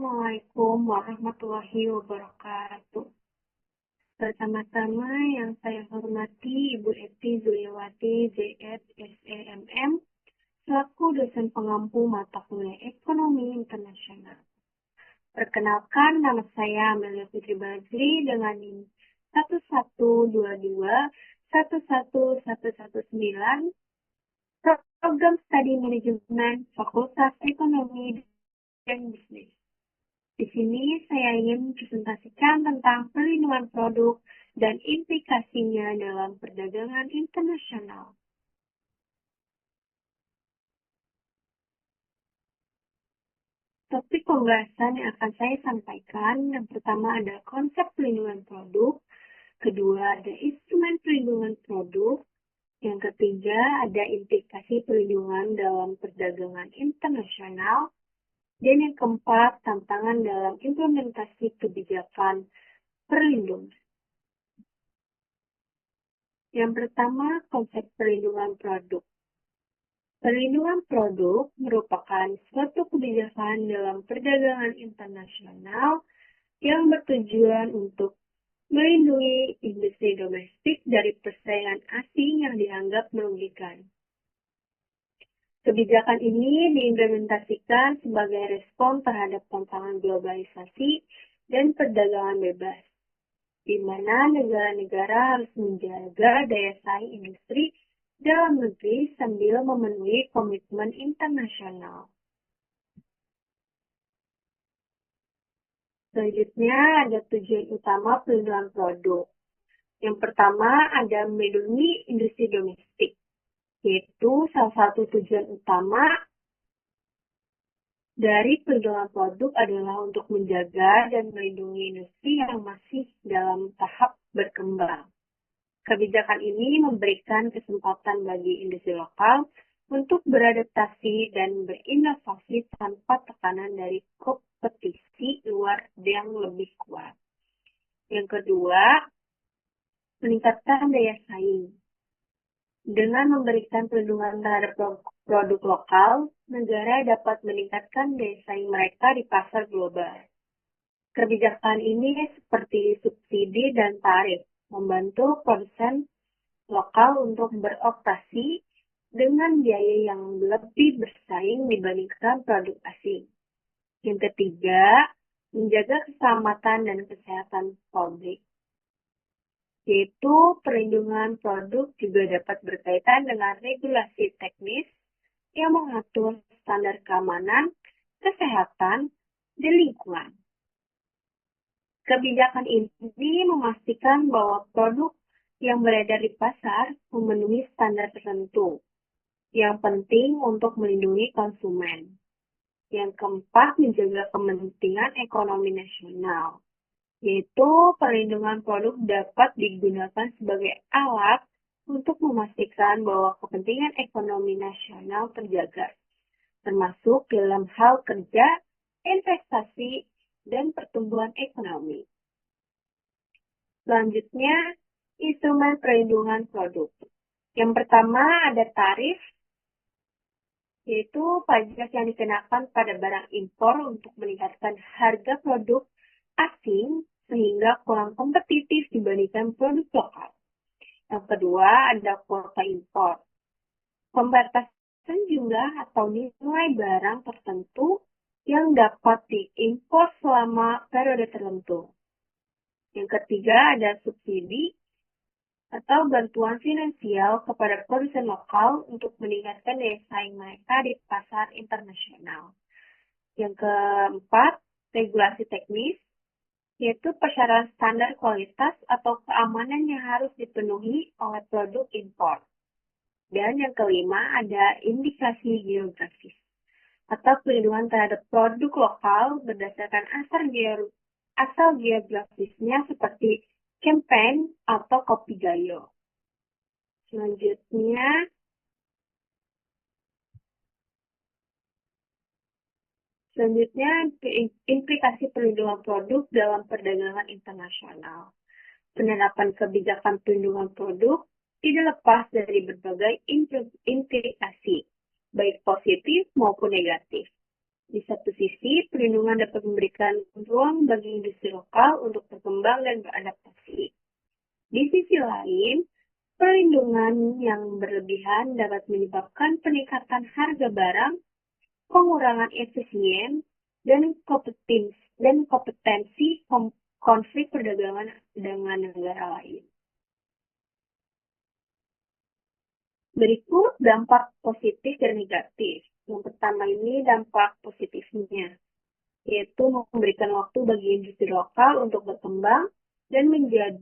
Assalamualaikum warahmatullahi wabarakatuh. Bersama-sama yang saya hormati Ibu Eti Zuliawati, JS, SEMM, selaku dosen pengampu mata kuliah Ekonomi Internasional. Perkenalkan, nama saya Amelia Putri Bazri dengan NIM 112211119, Program Studi Manajemen Fakultas Ekonomi dan Bisnis. Di sini saya ingin presentasikan tentang perlindungan produk dan implikasinya dalam perdagangan internasional. Topik pembahasan yang akan saya sampaikan, yang pertama ada konsep perlindungan produk, kedua ada instrumen perlindungan produk, yang ketiga ada implikasi perlindungan dalam perdagangan internasional, dan yang keempat tantangan dalam implementasi kebijakan perlindungan. Yang pertama, konsep perlindungan produk. Perlindungan produk merupakan suatu kebijakan dalam perdagangan internasional yang bertujuan untuk melindungi industri domestik dari persaingan asing yang dianggap merugikan. Kebijakan ini diimplementasikan sebagai respon terhadap tantangan globalisasi dan perdagangan bebas, di mana negara-negara harus menjaga daya saing industri dalam negeri sambil memenuhi komitmen internasional. Selanjutnya ada tujuan utama perlindungan produk. Yang pertama ada melindungi industri domestik, yaitu salah satu tujuan utama dari perlindungan produk adalah untuk menjaga dan melindungi industri yang masih dalam tahap berkembang. Kebijakan ini memberikan kesempatan bagi industri lokal untuk beradaptasi dan berinovasi tanpa tekanan dari kompetisi luar yang lebih kuat. Yang kedua, meningkatkan daya saing. Dengan memberikan perlindungan terhadap produk lokal, negara dapat meningkatkan daya saing mereka di pasar global. Kebijakan ini seperti subsidi dan tarif membantu produsen lokal untuk beroperasi dengan biaya yang lebih bersaing dibandingkan produk asing. Yang ketiga, menjaga keselamatan dan kesehatan publik, yaitu perlindungan produk juga dapat berkaitan dengan regulasi teknis yang mengatur standar keamanan, kesehatan, dan lingkungan. Kebijakan ini memastikan bahwa produk yang beredar di pasar memenuhi standar tertentu yang penting untuk melindungi konsumen. Yang keempat, menjaga kepentingan ekonomi nasional, yaitu perlindungan produk dapat digunakan sebagai alat untuk memastikan bahwa kepentingan ekonomi nasional terjaga, termasuk dalam hal kerja, investasi, dan pertumbuhan ekonomi. Selanjutnya, instrumen perlindungan produk. Yang pertama ada tarif, yaitu pajak yang dikenakan pada barang impor untuk meningkatkan harga produk asing sehingga kurang kompetitif dibandingkan produk lokal. Yang kedua ada kuota impor. Pembatasan jumlah atau nilai barang tertentu yang dapat diimpor selama periode tertentu. Yang ketiga ada subsidi atau bantuan finansial kepada produsen lokal untuk meningkatkan daya saing mereka di pasar internasional. Yang keempat, regulasi teknis, yaitu persyaratan standar kualitas atau keamanan yang harus dipenuhi oleh produk impor. Dan yang kelima ada indikasi geografis atau perlindungan terhadap produk lokal berdasarkan asal geografisnya seperti campaign atau kopi gayo. Selanjutnya, implikasi perlindungan produk dalam perdagangan internasional. Penerapan kebijakan perlindungan produk tidak lepas dari berbagai implikasi, baik positif maupun negatif. Di satu sisi, perlindungan dapat memberikan ruang bagi industri lokal untuk berkembang dan beradaptasi. Di sisi lain, perlindungan yang berlebihan dapat menyebabkan peningkatan harga barang, pengurangan efisien, dan kompetensi konflik perdagangan dengan negara lain. Berikut dampak positif dan negatif. Yang pertama ini dampak positifnya, yaitu memberikan waktu bagi industri lokal untuk berkembang dan menjadi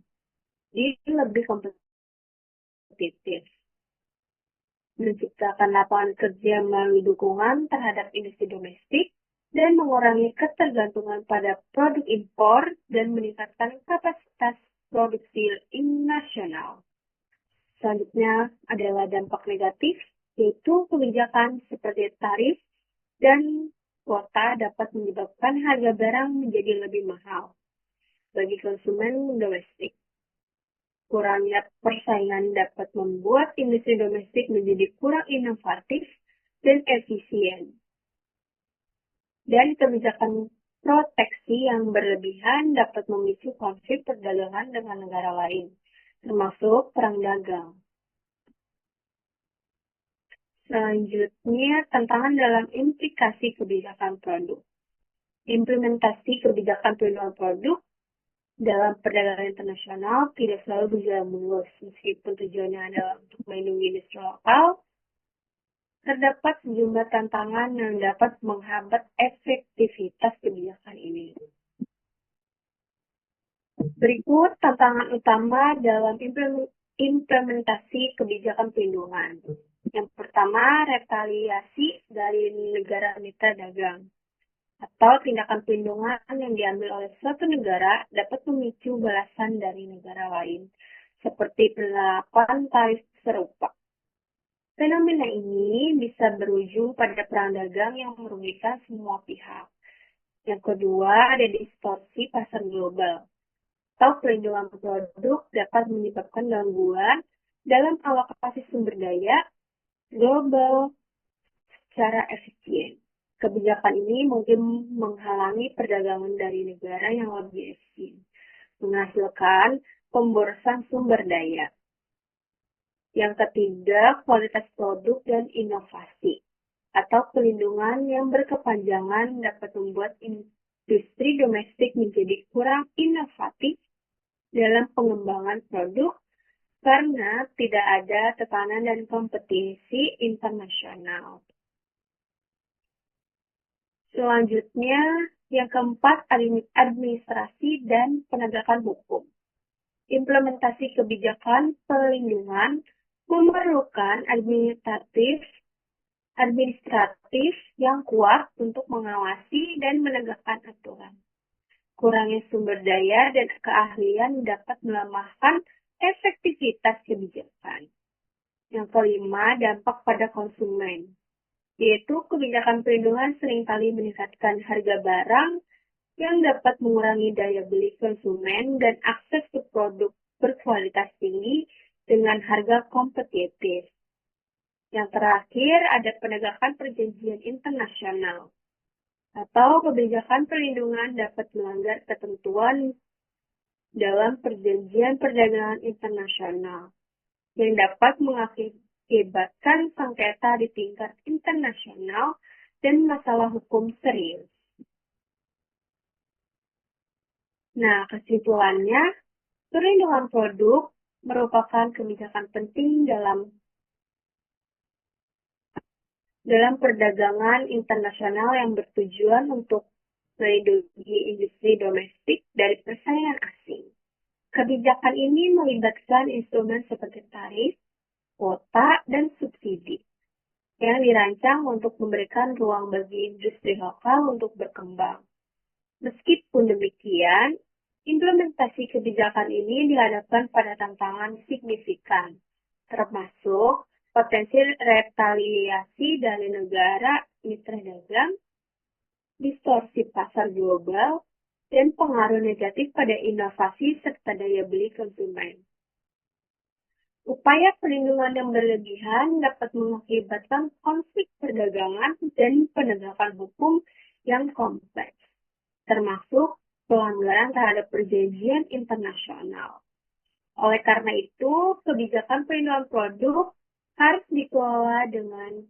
lebih kompetitif. Menciptakan lapangan kerja melalui dukungan terhadap industri domestik dan mengurangi ketergantungan pada produk impor dan meningkatkan kapasitas produksi nasional. Selanjutnya adalah dampak negatif, yaitu kebijakan seperti tarif dan kuota dapat menyebabkan harga barang menjadi lebih mahal bagi konsumen domestik. Kurangnya persaingan dapat membuat industri domestik menjadi kurang inovatif dan efisien. Dan kebijakan proteksi yang berlebihan dapat memicu konflik perdagangan dengan negara lain, termasuk perang dagang. Selanjutnya, tantangan dalam implikasi kebijakan produk. Implementasi kebijakan perlindungan produk dalam perdagangan internasional tidak selalu berjalan mulus, meskipun tujuannya adalah untuk melindungi industri lokal. Terdapat sejumlah tantangan yang dapat menghambat efektivitas kebijakan ini. Berikut tantangan utama dalam implementasi kebijakan perlindungan. Yang pertama, retaliasi dari negara mitra dagang atau tindakan perlindungan yang diambil oleh suatu negara dapat memicu balasan dari negara lain, seperti penerapan tarif serupa. Fenomena ini bisa berujung pada perang dagang yang merugikan semua pihak. Yang kedua, ada distorsi pasar global, atau perlindungan produk dapat menyebabkan gangguan dalam alokasi sumber daya global secara efisien. Kebijakan ini mungkin menghalangi perdagangan dari negara yang lebih efisien, menghasilkan pemborosan sumber daya. Yang ketiga, kualitas produk dan inovasi, atau pelindungan yang berkepanjangan dapat membuat industri domestik menjadi kurang inovatif dalam pengembangan produk karena tidak ada tekanan dan kompetisi internasional. Selanjutnya, yang keempat, administrasi dan penegakan hukum. Implementasi kebijakan perlindungan memerlukan administratif yang kuat untuk mengawasi dan menegakkan aturan. Kurangnya sumber daya dan keahlian dapat melemahkan efektivitas kebijakan. Yang kelima, dampak pada konsumen, yaitu kebijakan perlindungan seringkali meningkatkan harga barang yang dapat mengurangi daya beli konsumen dan akses ke produk berkualitas tinggi dengan harga kompetitif. Yang terakhir, ada penegakan perjanjian internasional, atau kebijakan perlindungan dapat melanggar ketentuan dalam perjanjian perdagangan internasional yang dapat mengakibatkan sengketa di tingkat internasional dan masalah hukum serius. Nah, kesimpulannya, perlindungan produk merupakan kebijakan penting dalam perdagangan internasional yang bertujuan untuk melindungi industri domestik dari persaingan asing. Kebijakan ini melibatkan instrumen seperti tarif, kuota, dan subsidi yang dirancang untuk memberikan ruang bagi industri lokal untuk berkembang. Meskipun demikian, implementasi kebijakan ini dihadapkan pada tantangan signifikan, termasuk potensi retaliasi dari negara mitra dagang, distorsi pasar global, dan pengaruh negatif pada inovasi serta daya beli konsumen. Upaya pelindungan yang berlebihan dapat mengakibatkan konflik perdagangan dan penegakan hukum yang kompleks, termasuk pelanggaran terhadap perjanjian internasional. Oleh karena itu, kebijakan pelindungan produk harus dikelola dengan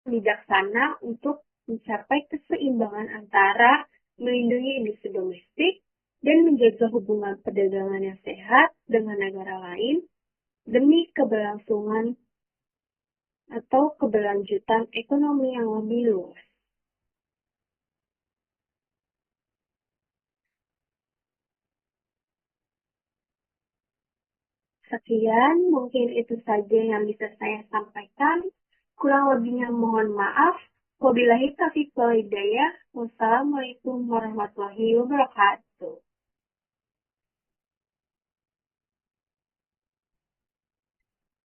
bijaksana untuk mencapai keseimbangan antara melindungi industri domestik dan menjaga hubungan perdagangan yang sehat dengan negara lain demi keberlangsungan atau keberlanjutan ekonomi yang lebih luas. Sekian, mungkin itu saja yang bisa saya sampaikan. Kurang lebihnya mohon maaf. Wabillahi taufiq wal hidayah. Wassalamualaikum warahmatullahi wabarakatuh.